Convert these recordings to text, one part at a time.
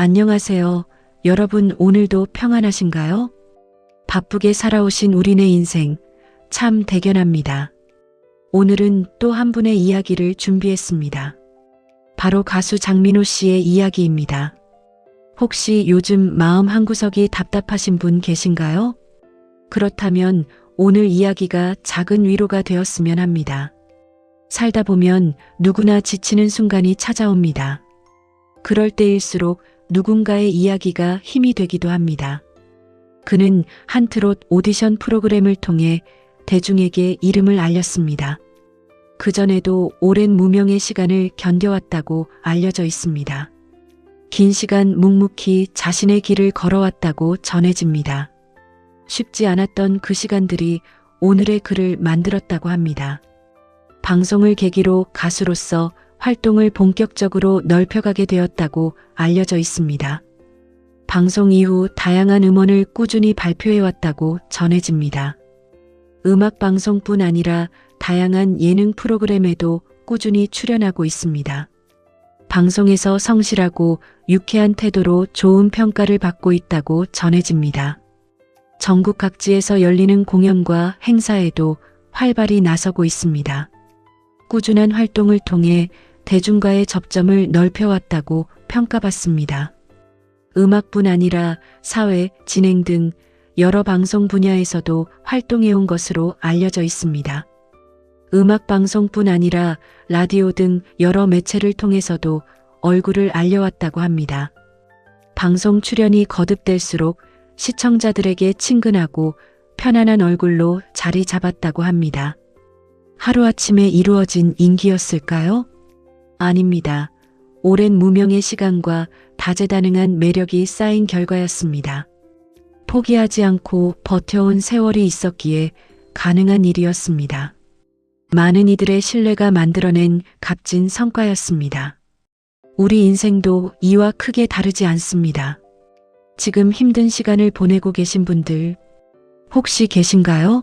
안녕하세요. 여러분 오늘도 평안하신가요? 바쁘게 살아오신 우리네 인생 참 대견합니다. 오늘은 또 한 분의 이야기를 준비했습니다. 바로 가수 장민호 씨의 이야기입니다. 혹시 요즘 마음 한구석이 답답하신 분 계신가요? 그렇다면 오늘 이야기가 작은 위로가 되었으면 합니다. 살다 보면 누구나 지치는 순간이 찾아옵니다. 그럴 때일수록 누군가의 이야기가 힘이 되기도 합니다. 그는 한 트롯 오디션 프로그램을 통해 대중에게 이름을 알렸습니다. 그전에도 오랜 무명의 시간을 견뎌왔다고 알려져 있습니다. 긴 시간 묵묵히 자신의 길을 걸어왔다고 전해집니다. 쉽지 않았던 그 시간들이 오늘의 그를 만들었다고 합니다. 방송을 계기로 가수로서 활동을 본격적으로 넓혀가게 되었다고 알려져 있습니다. 방송 이후 다양한 음원을 꾸준히 발표해왔다고 전해집니다. 음악방송뿐 아니라 다양한 예능 프로그램에도 꾸준히 출연하고 있습니다. 방송에서 성실하고 유쾌한 태도로 좋은 평가를 받고 있다고 전해집니다. 전국 각지에서 열리는 공연과 행사에도 활발히 나서고 있습니다. 꾸준한 활동을 통해 대중과의 접점을 넓혀왔다고 평가받습니다. 음악뿐 아니라 사회, 진행 등 여러 방송 분야에서도 활동해온 것으로 알려져 있습니다. 음악방송뿐 아니라 라디오 등 여러 매체를 통해서도 얼굴을 알려왔다고 합니다. 방송 출연이 거듭될수록 시청자들에게 친근하고 편안한 얼굴로 자리 잡았다고 합니다. 하루아침에 이루어진 인기였을까요? 아닙니다. 오랜 무명의 시간과 다재다능한 매력이 쌓인 결과였습니다. 포기하지 않고 버텨온 세월이 있었기에 가능한 일이었습니다. 많은 이들의 신뢰가 만들어낸 값진 성과였습니다. 우리 인생도 이와 크게 다르지 않습니다. 지금 힘든 시간을 보내고 계신 분들 혹시 계신가요?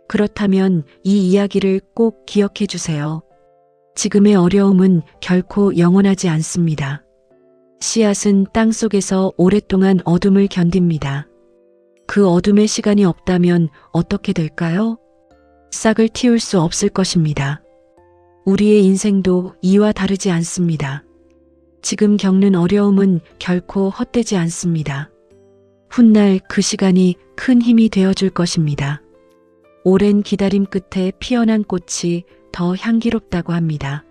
그렇다면 이 이야기를 꼭 기억해 주세요. 지금의 어려움은 결코 영원하지 않습니다. 씨앗은 땅 속에서 오랫동안 어둠을 견딥니다. 그 어둠의 시간이 없다면 어떻게 될까요? 싹을 틔울 수 없을 것입니다. 우리의 인생도 이와 다르지 않습니다. 지금 겪는 어려움은 결코 헛되지 않습니다. 훗날 그 시간이 큰 힘이 되어줄 것입니다. 오랜 기다림 끝에 피어난 꽃이 더 향기롭다고 합니다.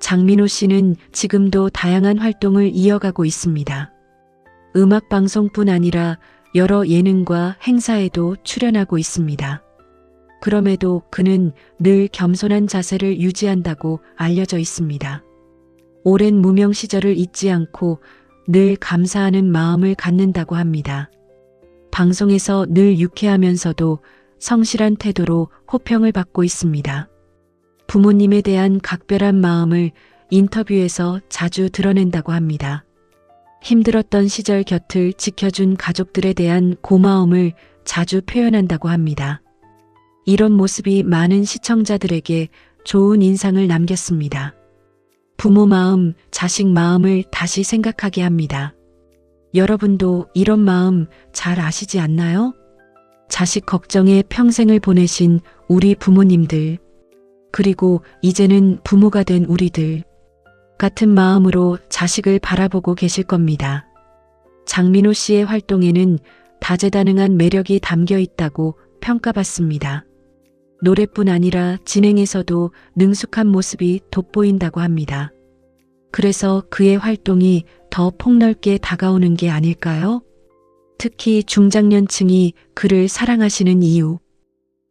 장민호 씨는 지금도 다양한 활동을 이어가고 있습니다. 음악방송뿐 아니라 여러 예능과 행사에도 출연하고 있습니다. 그럼에도 그는 늘 겸손한 자세를 유지한다고 알려져 있습니다. 오랜 무명 시절을 잊지 않고 늘 감사하는 마음을 갖는다고 합니다. 방송에서 늘 유쾌하면서도 성실한 태도로 호평을 받고 있습니다. 부모님에 대한 각별한 마음을 인터뷰에서 자주 드러낸다고 합니다. 힘들었던 시절 곁을 지켜준 가족들에 대한 고마움을 자주 표현한다고 합니다. 이런 모습이 많은 시청자들에게 좋은 인상을 남겼습니다. 부모 마음, 자식 마음을 다시 생각하게 합니다. 여러분도 이런 마음 잘 아시지 않나요? 자식 걱정에 평생을 보내신 우리 부모님들, 그리고 이제는 부모가 된 우리들, 같은 마음으로 자식을 바라보고 계실 겁니다. 장민호 씨의 활동에는 다재다능한 매력이 담겨 있다고 평가받습니다. 노래뿐 아니라 진행에서도 능숙한 모습이 돋보인다고 합니다. 그래서 그의 활동이 더 폭넓게 다가오는 게 아닐까요? 특히 중장년층이 그를 사랑하시는 이유,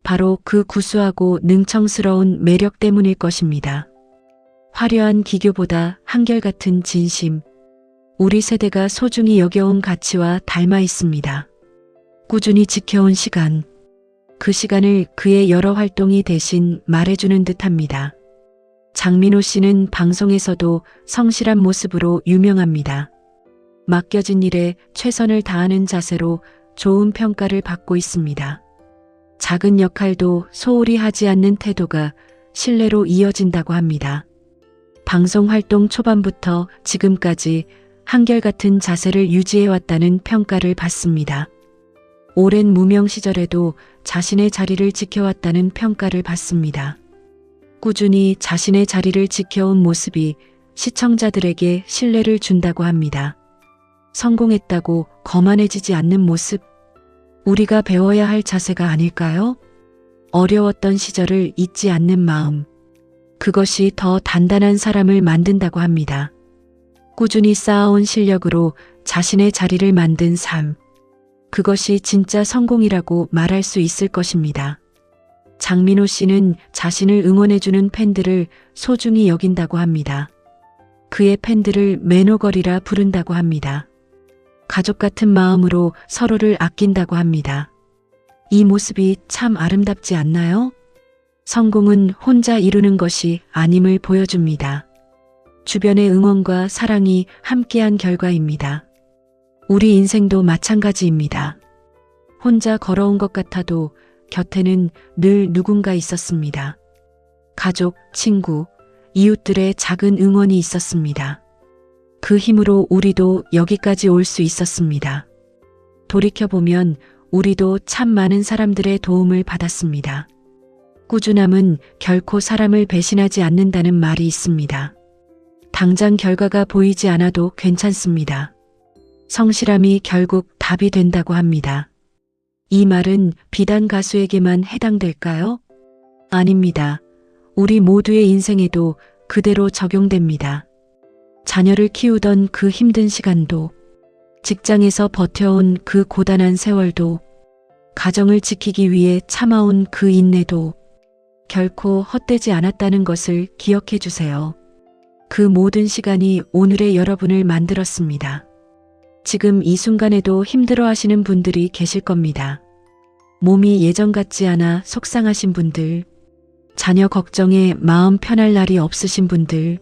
바로 그 구수하고 능청스러운 매력 때문일 것입니다. 화려한 기교보다 한결같은 진심, 우리 세대가 소중히 여겨온 가치와 닮아 있습니다. 꾸준히 지켜온 시간, 그 시간을 그의 여러 활동이 대신 말해주는 듯합니다. 장민호 씨는 방송에서도 성실한 모습으로 유명합니다. 맡겨진 일에 최선을 다하는 자세로 좋은 평가를 받고 있습니다. 작은 역할도 소홀히 하지 않는 태도가 신뢰로 이어진다고 합니다. 방송 활동 초반부터 지금까지 한결같은 자세를 유지해왔다는 평가를 받습니다. 오랜 무명 시절에도 자신의 자리를 지켜왔다는 평가를 받습니다. 꾸준히 자신의 자리를 지켜온 모습이 시청자들에게 신뢰를 준다고 합니다. 성공했다고 거만해지지 않는 모습, 우리가 배워야 할 자세가 아닐까요? 어려웠던 시절을 잊지 않는 마음, 그것이 더 단단한 사람을 만든다고 합니다. 꾸준히 쌓아온 실력으로 자신의 자리를 만든 삶, 그것이 진짜 성공이라고 말할 수 있을 것입니다. 장민호 씨는 자신을 응원해주는 팬들을 소중히 여긴다고 합니다. 그의 팬들을 매너걸이라 부른다고 합니다. 가족 같은 마음으로 서로를 아낀다고 합니다. 이 모습이 참 아름답지 않나요? 성공은 혼자 이루는 것이 아님을 보여줍니다. 주변의 응원과 사랑이 함께한 결과입니다. 우리 인생도 마찬가지입니다. 혼자 걸어온 것 같아도 곁에는 늘 누군가 있었습니다. 가족, 친구, 이웃들의 작은 응원이 있었습니다. 그 힘으로 우리도 여기까지 올 수 있었습니다. 돌이켜보면 우리도 참 많은 사람들의 도움을 받았습니다. 꾸준함은 결코 사람을 배신하지 않는다는 말이 있습니다. 당장 결과가 보이지 않아도 괜찮습니다. 성실함이 결국 답이 된다고 합니다. 이 말은 비단 가수에게만 해당될까요? 아닙니다. 우리 모두의 인생에도 그대로 적용됩니다. 자녀를 키우던 그 힘든 시간도, 직장에서 버텨온 그 고단한 세월도, 가정을 지키기 위해 참아온 그 인내도 결코 헛되지 않았다는 것을 기억해 주세요. 그 모든 시간이 오늘의 여러분을 만들었습니다. 지금 이 순간에도 힘들어 하시는 분들이 계실 겁니다. 몸이 예전 같지 않아 속상하신 분들, 자녀 걱정에 마음 편할 날이 없으신 분들,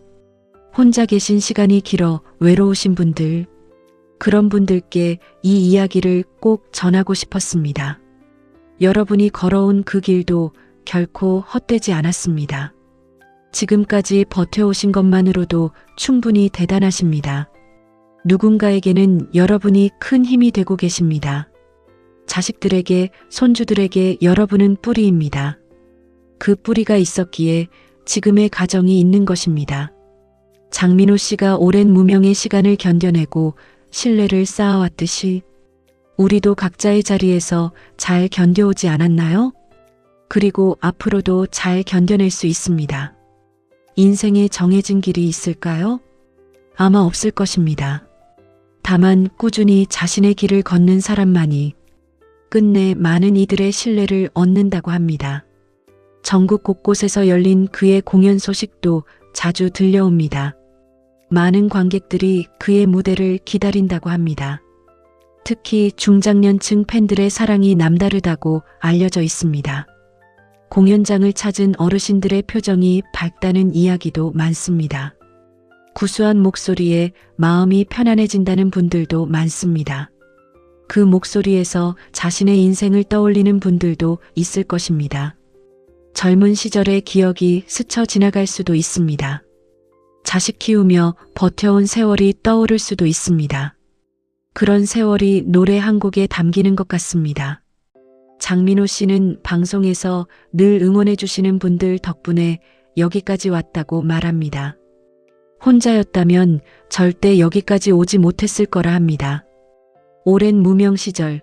혼자 계신 시간이 길어 외로우신 분들, 그런 분들께 이 이야기를 꼭 전하고 싶었습니다. 여러분이 걸어온 그 길도 결코 헛되지 않았습니다. 지금까지 버텨오신 것만으로도 충분히 대단하십니다. 누군가에게는 여러분이 큰 힘이 되고 계십니다. 자식들에게, 손주들에게 여러분은 뿌리입니다. 그 뿌리가 있었기에 지금의 가정이 있는 것입니다. 장민호 씨가 오랜 무명의 시간을 견뎌내고 신뢰를 쌓아왔듯이 우리도 각자의 자리에서 잘 견뎌오지 않았나요? 그리고 앞으로도 잘 견뎌낼 수 있습니다. 인생에 정해진 길이 있을까요? 아마 없을 것입니다. 다만 꾸준히 자신의 길을 걷는 사람만이 끝내 많은 이들의 신뢰를 얻는다고 합니다. 전국 곳곳에서 열린 그의 공연 소식도 자주 들려옵니다. 많은 관객들이 그의 무대를 기다린다고 합니다. 특히 중장년층 팬들의 사랑이 남다르다고 알려져 있습니다. 공연장을 찾은 어르신들의 표정이 밝다는 이야기도 많습니다. 구수한 목소리에 마음이 편안해진다는 분들도 많습니다. 그 목소리에서 자신의 인생을 떠올리는 분들도 있을 것입니다. 젊은 시절의 기억이 스쳐 지나갈 수도 있습니다. 자식 키우며 버텨온 세월이 떠오를 수도 있습니다. 그런 세월이 노래 한 곡에 담기는 것 같습니다. 장민호 씨는 방송에서 늘 응원해 주시는 분들 덕분에 여기까지 왔다고 말합니다. 혼자였다면 절대 여기까지 오지 못했을 거라 합니다. 오랜 무명 시절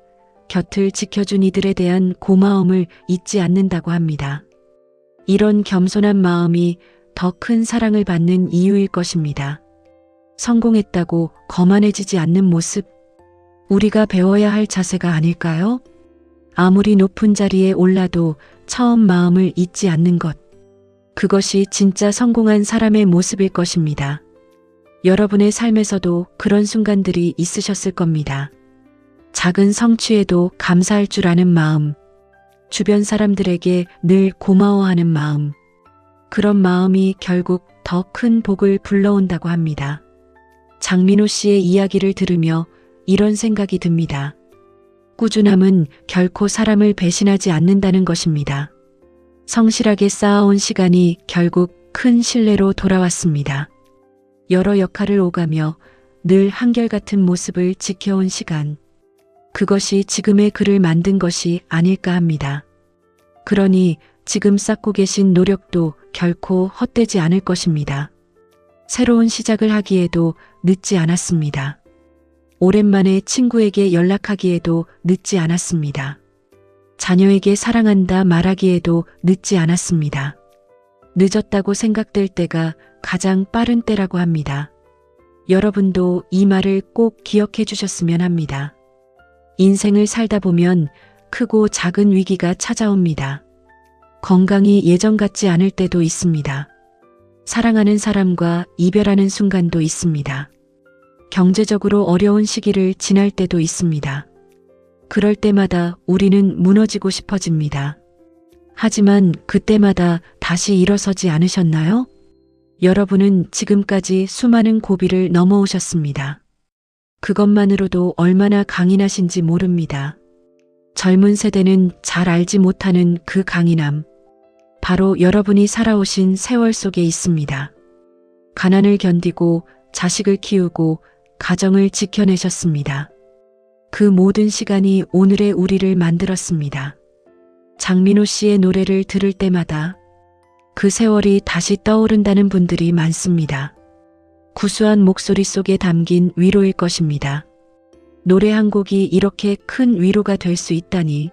곁을 지켜준 이들에 대한 고마움을 잊지 않는다고 합니다. 이런 겸손한 마음이 더 큰 사랑을 받는 이유일 것입니다. 성공했다고 거만해지지 않는 모습, 우리가 배워야 할 자세가 아닐까요? 아무리 높은 자리에 올라도 처음 마음을 잊지 않는 것, 그것이 진짜 성공한 사람의 모습일 것입니다. 여러분의 삶에서도 그런 순간들이 있으셨을 겁니다. 작은 성취에도 감사할 줄 아는 마음, 주변 사람들에게 늘 고마워하는 마음, 그런 마음이 결국 더 큰 복을 불러온다고 합니다. 장민호 씨의 이야기를 들으며 이런 생각이 듭니다. 꾸준함은 결코 사람을 배신하지 않는다는 것입니다. 성실하게 쌓아온 시간이 결국 큰 신뢰로 돌아왔습니다. 여러 역할을 오가며 늘 한결같은 모습을 지켜온 시간. 그것이 지금의 그를 만든 것이 아닐까 합니다. 그러니 지금 쌓고 계신 노력도 결코 헛되지 않을 것입니다. 새로운 시작을 하기에도 늦지 않았습니다. 오랜만에 친구에게 연락하기에도 늦지 않았습니다. 자녀에게 사랑한다 말하기에도 늦지 않았습니다. 늦었다고 생각될 때가 가장 빠른 때라고 합니다. 여러분도 이 말을 꼭 기억해 주셨으면 합니다. 인생을 살다 보면 크고 작은 위기가 찾아옵니다. 건강이 예전 같지 않을 때도 있습니다. 사랑하는 사람과 이별하는 순간도 있습니다. 경제적으로 어려운 시기를 지날 때도 있습니다. 그럴 때마다 우리는 무너지고 싶어집니다. 하지만 그때마다 다시 일어서지 않으셨나요? 여러분은 지금까지 수많은 고비를 넘어오셨습니다. 그것만으로도 얼마나 강인하신지 모릅니다. 젊은 세대는 잘 알지 못하는 그 강인함. 바로 여러분이 살아오신 세월 속에 있습니다. 가난을 견디고 자식을 키우고 가정을 지켜내셨습니다. 그 모든 시간이 오늘의 우리를 만들었습니다. 장민호 씨의 노래를 들을 때마다 그 세월이 다시 떠오른다는 분들이 많습니다. 구수한 목소리 속에 담긴 위로일 것입니다. 노래 한 곡이 이렇게 큰 위로가 될 수 있다니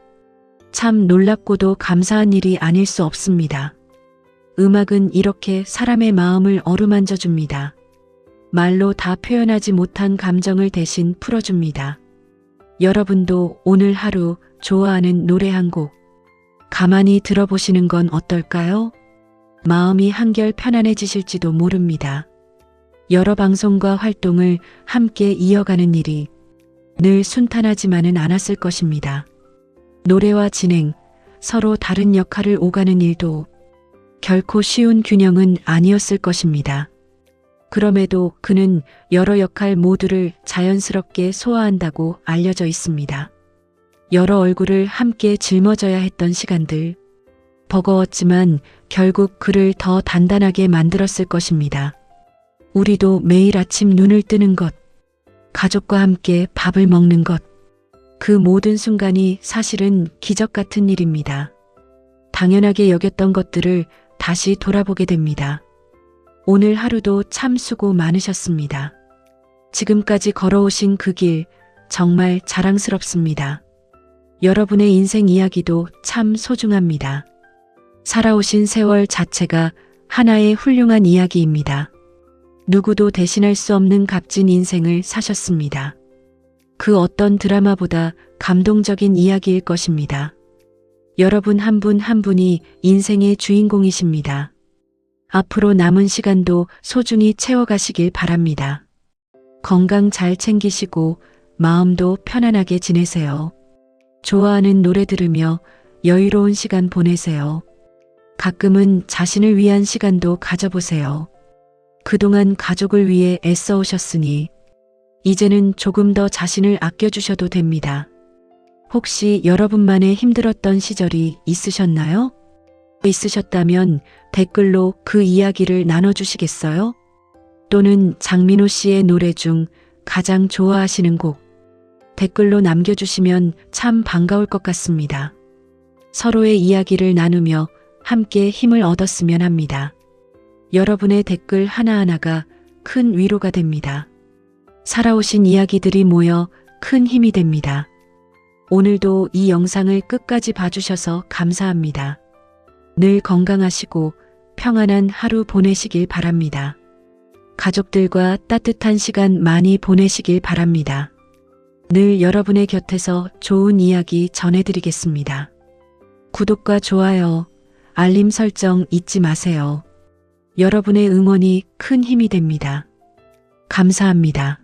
참 놀랍고도 감사한 일이 아닐 수 없습니다. 음악은 이렇게 사람의 마음을 어루만져 줍니다. 말로 다 표현하지 못한 감정을 대신 풀어줍니다. 여러분도 오늘 하루 좋아하는 노래 한 곡 가만히 들어보시는 건 어떨까요? 마음이 한결 편안해지실지도 모릅니다. 여러 방송과 활동을 함께 이어가는 일이 늘 순탄하지만은 않았을 것입니다. 노래와 진행, 서로 다른 역할을 오가는 일도 결코 쉬운 균형은 아니었을 것입니다. 그럼에도 그는 여러 역할 모두를 자연스럽게 소화한다고 알려져 있습니다. 여러 얼굴을 함께 짊어져야 했던 시간들, 버거웠지만 결국 그를 더 단단하게 만들었을 것입니다. 우리도 매일 아침 눈을 뜨는 것, 가족과 함께 밥을 먹는 것, 그 모든 순간이 사실은 기적 같은 일입니다. 당연하게 여겼던 것들을 다시 돌아보게 됩니다. 오늘 하루도 참 수고 많으셨습니다. 지금까지 걸어오신 그 길 정말 자랑스럽습니다. 여러분의 인생 이야기도 참 소중합니다. 살아오신 세월 자체가 하나의 훌륭한 이야기입니다. 누구도 대신할 수 없는 값진 인생을 사셨습니다. 그 어떤 드라마보다 감동적인 이야기일 것입니다. 여러분 한 분 한 분이 인생의 주인공이십니다. 앞으로 남은 시간도 소중히 채워가시길 바랍니다. 건강 잘 챙기시고 마음도 편안하게 지내세요. 좋아하는 노래 들으며 여유로운 시간 보내세요. 가끔은 자신을 위한 시간도 가져보세요. 그동안 가족을 위해 애써 오셨으니 이제는 조금 더 자신을 아껴주셔도 됩니다. 혹시 여러분만의 힘들었던 시절이 있으셨나요? 있으셨다면 댓글로 그 이야기를 나눠주시겠어요? 또는 장민호 씨의 노래 중 가장 좋아하시는 곡 댓글로 남겨주시면 참 반가울 것 같습니다. 서로의 이야기를 나누며 함께 힘을 얻었으면 합니다. 여러분의 댓글 하나하나가 큰 위로가 됩니다. 살아오신 이야기들이 모여 큰 힘이 됩니다. 오늘도 이 영상을 끝까지 봐주셔서 감사합니다. 늘 건강하시고 평안한 하루 보내시길 바랍니다. 가족들과 따뜻한 시간 많이 보내시길 바랍니다. 늘 여러분의 곁에서 좋은 이야기 전해드리겠습니다. 구독과 좋아요, 알림 설정 잊지 마세요. 여러분의 응원이 큰 힘이 됩니다. 감사합니다.